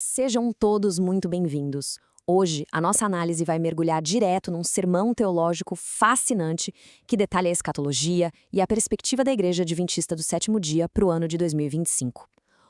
Sejam todos muito bem-vindos. Hoje, a nossa análise vai mergulhar direto num sermão teológico fascinante que detalha a escatologia e a perspectiva da Igreja Adventista do Sétimo Dia para o ano de 2025.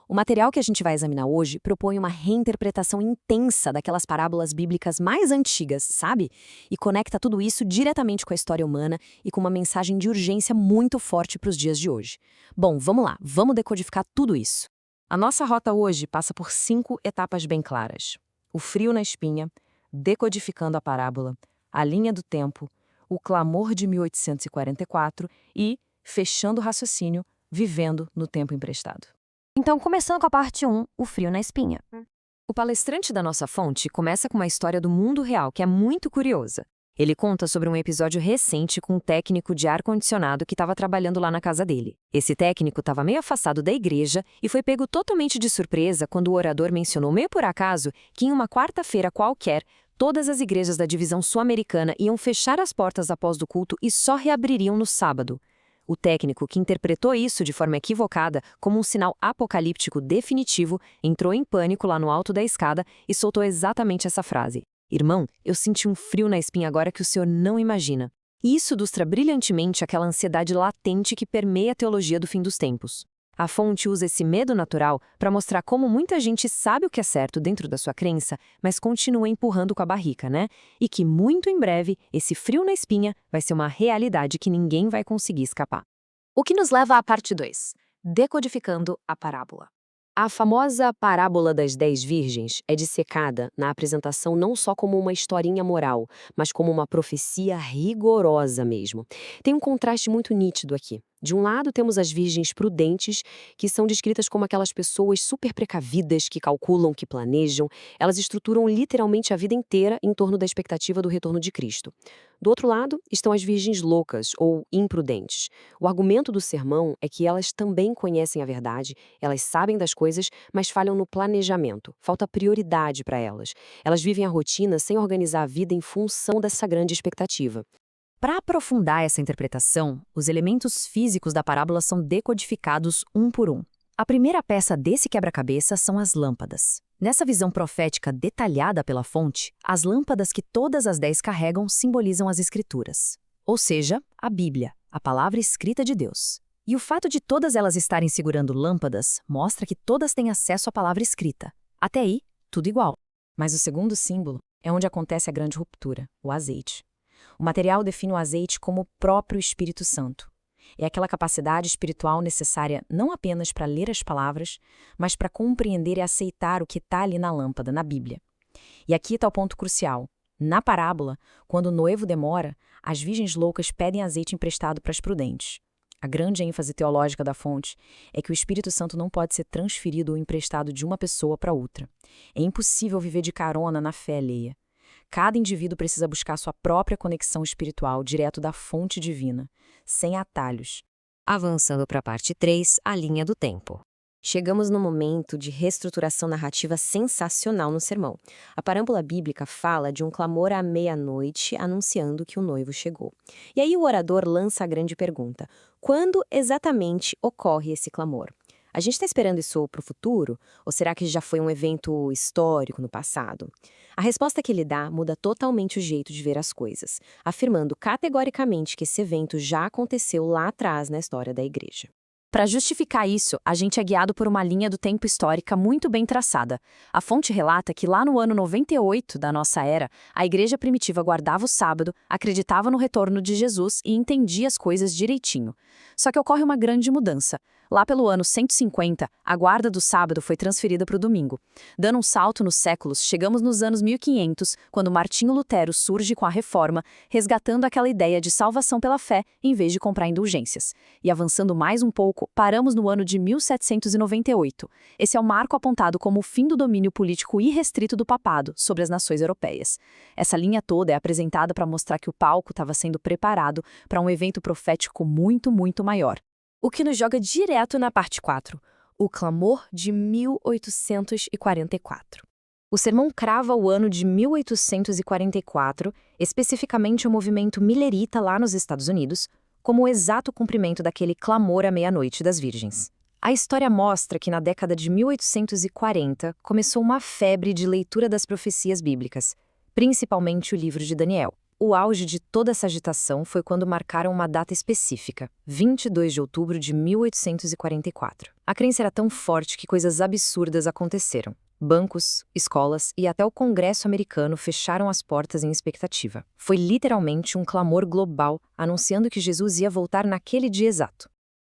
O material que a gente vai examinar hoje propõe uma reinterpretação intensa daquelas parábolas bíblicas mais antigas, sabe? E conecta tudo isso diretamente com a história humana e com uma mensagem de urgência muito forte para os dias de hoje. Bom, vamos lá, vamos decodificar tudo isso. A nossa rota hoje passa por 5 etapas bem claras: o frio na espinha, decodificando a parábola, a linha do tempo, o clamor de 1844 e, fechando o raciocínio, vivendo no tempo emprestado. Então, começando com a parte 1, o frio na espinha. O palestrante da nossa fonte começa com uma história do mundo real que é muito curiosa. Ele conta sobre um episódio recente com um técnico de ar-condicionado que estava trabalhando lá na casa dele. Esse técnico estava meio afastado da igreja e foi pego totalmente de surpresa quando o orador mencionou meio por acaso que em uma quarta-feira qualquer, todas as igrejas da divisão sul-americana iam fechar as portas após do culto e só reabririam no sábado. O técnico, que interpretou isso de forma equivocada como um sinal apocalíptico definitivo, entrou em pânico lá no alto da escada e soltou exatamente essa frase: "Irmão, eu senti um frio na espinha agora que o senhor não imagina." E isso ilustra brilhantemente aquela ansiedade latente que permeia a teologia do fim dos tempos. A fonte usa esse medo natural para mostrar como muita gente sabe o que é certo dentro da sua crença, mas continua empurrando com a barriga, né? E que muito em breve, esse frio na espinha vai ser uma realidade que ninguém vai conseguir escapar. O que nos leva à parte 2, decodificando a parábola. A famosa parábola das 10 virgens é dissecada na apresentação não só como uma historinha moral, mas como uma profecia rigorosa mesmo. Tem um contraste muito nítido aqui. De um lado, temos as virgens prudentes, que são descritas como aquelas pessoas super precavidas, que calculam, que planejam. Elas estruturam literalmente a vida inteira em torno da expectativa do retorno de Cristo. Do outro lado, estão as virgens loucas ou imprudentes. O argumento do sermão é que elas também conhecem a verdade, elas sabem das coisas, mas falham no planejamento. Falta prioridade para elas. Elas vivem a rotina sem organizar a vida em função dessa grande expectativa. Para aprofundar essa interpretação, os elementos físicos da parábola são decodificados um por um. A primeira peça desse quebra-cabeça são as lâmpadas. Nessa visão profética detalhada pela fonte, as lâmpadas que todas as 10 carregam simbolizam as Escrituras, ou seja, a Bíblia, a palavra escrita de Deus. E o fato de todas elas estarem segurando lâmpadas mostra que todas têm acesso à palavra escrita. Até aí, tudo igual. Mas o segundo símbolo é onde acontece a grande ruptura, o azeite. O material define o azeite como o próprio Espírito Santo. É aquela capacidade espiritual necessária não apenas para ler as palavras, mas para compreender e aceitar o que está ali na lâmpada, na Bíblia. E aqui está o ponto crucial. Na parábola, quando o noivo demora, as virgens loucas pedem azeite emprestado para as prudentes. A grande ênfase teológica da fonte é que o Espírito Santo não pode ser transferido ou emprestado de uma pessoa para outra. É impossível viver de carona na fé alheia. Cada indivíduo precisa buscar sua própria conexão espiritual direto da fonte divina, sem atalhos. Avançando para a parte 3, a linha do tempo. Chegamos num momento de reestruturação narrativa sensacional no sermão. A parábola bíblica fala de um clamor à meia-noite anunciando que o noivo chegou. E aí o orador lança a grande pergunta: quando exatamente ocorre esse clamor? A gente está esperando isso para o futuro? Ou será que já foi um evento histórico no passado? A resposta que ele dá muda totalmente o jeito de ver as coisas, afirmando categoricamente que esse evento já aconteceu lá atrás na história da igreja. Para justificar isso, a gente é guiado por uma linha do tempo histórica muito bem traçada. A fonte relata que lá no ano 98 da nossa era, a igreja primitiva guardava o sábado, acreditava no retorno de Jesus e entendia as coisas direitinho. Só que ocorre uma grande mudança. Lá pelo ano 150, a guarda do sábado foi transferida para o domingo. Dando um salto nos séculos, chegamos nos anos 1500, quando Martinho Lutero surge com a Reforma, resgatando aquela ideia de salvação pela fé em vez de comprar indulgências. E avançando mais um pouco, paramos no ano de 1798. Esse é o marco apontado como o fim do domínio político irrestrito do papado sobre as nações europeias. Essa linha toda é apresentada para mostrar que o palco estava sendo preparado para um evento profético muito, muito maior. O que nos joga direto na parte 4, o clamor de 1844. O sermão crava o ano de 1844, especificamente o movimento millerita lá nos Estados Unidos, como o exato cumprimento daquele clamor à meia-noite das virgens. A história mostra que na década de 1840 começou uma febre de leitura das profecias bíblicas, principalmente o livro de Daniel. O auge de toda essa agitação foi quando marcaram uma data específica, 22 de outubro de 1844. A crença era tão forte que coisas absurdas aconteceram. Bancos, escolas e até o Congresso americano fecharam as portas em expectativa. Foi literalmente um clamor global anunciando que Jesus ia voltar naquele dia exato.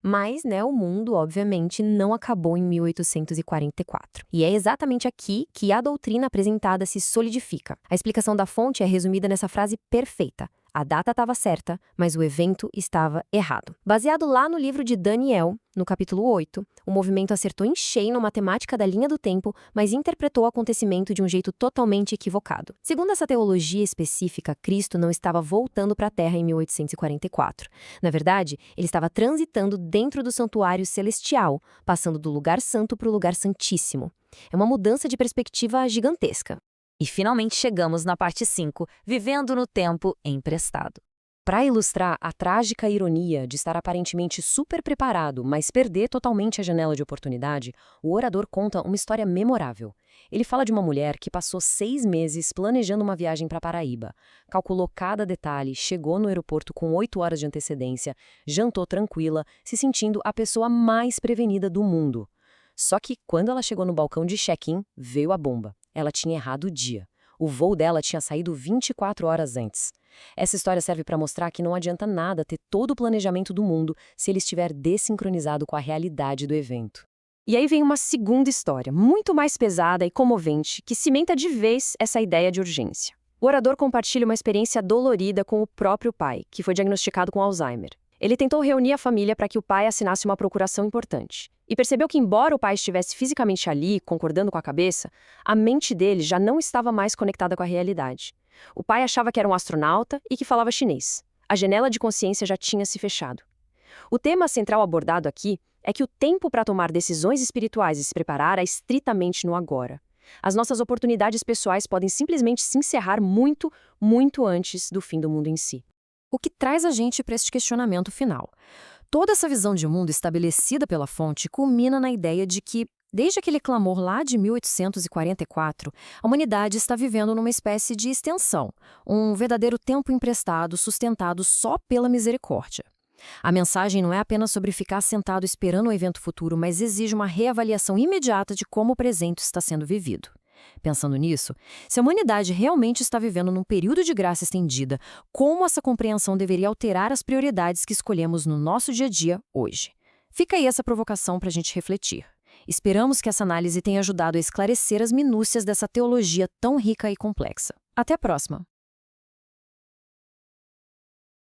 Mas, o mundo, obviamente, não acabou em 1844. E é exatamente aqui que a doutrina apresentada se solidifica. A explicação da fonte é resumida nessa frase perfeita. A data estava certa, mas o evento estava errado. Baseado lá no livro de Daniel, no capítulo 8, o movimento acertou em cheio na matemática da linha do tempo, mas interpretou o acontecimento de um jeito totalmente equivocado. Segundo essa teologia específica, Cristo não estava voltando para a Terra em 1844. Na verdade, ele estava transitando dentro do santuário celestial, passando do lugar santo para o lugar santíssimo. É uma mudança de perspectiva gigantesca. E finalmente chegamos na parte 5, vivendo no tempo emprestado. Para ilustrar a trágica ironia de estar aparentemente super preparado, mas perder totalmente a janela de oportunidade, o orador conta uma história memorável. Ele fala de uma mulher que passou 6 meses planejando uma viagem para Paraíba, calculou cada detalhe, chegou no aeroporto com 8 horas de antecedência, jantou tranquila, se sentindo a pessoa mais prevenida do mundo. Só que, quando ela chegou no balcão de check-in, veio a bomba. Ela tinha errado o dia. O voo dela tinha saído 24 horas antes. Essa história serve para mostrar que não adianta nada ter todo o planejamento do mundo se ele estiver desincronizado com a realidade do evento. E aí vem uma segunda história, muito mais pesada e comovente, que cimenta de vez essa ideia de urgência. O orador compartilha uma experiência dolorida com o próprio pai, que foi diagnosticado com Alzheimer. Ele tentou reunir a família para que o pai assinasse uma procuração importante. E percebeu que, embora o pai estivesse fisicamente ali, concordando com a cabeça, a mente dele já não estava mais conectada com a realidade. O pai achava que era um astronauta e que falava chinês. A janela de consciência já tinha se fechado. O tema central abordado aqui é que o tempo para tomar decisões espirituais e se preparar é estritamente no agora. As nossas oportunidades pessoais podem simplesmente se encerrar muito, muito antes do fim do mundo em si. O que traz a gente para este questionamento final. Toda essa visão de mundo estabelecida pela fonte culmina na ideia de que, desde aquele clamor lá de 1844, a humanidade está vivendo numa espécie de extensão, um verdadeiro tempo emprestado sustentado só pela misericórdia. A mensagem não é apenas sobre ficar sentado esperando o evento futuro, mas exige uma reavaliação imediata de como o presente está sendo vivido. Pensando nisso, se a humanidade realmente está vivendo num período de graça estendida, como essa compreensão deveria alterar as prioridades que escolhemos no nosso dia a dia hoje? Fica aí essa provocação para a gente refletir. Esperamos que essa análise tenha ajudado a esclarecer as minúcias dessa teologia tão rica e complexa. Até a próxima!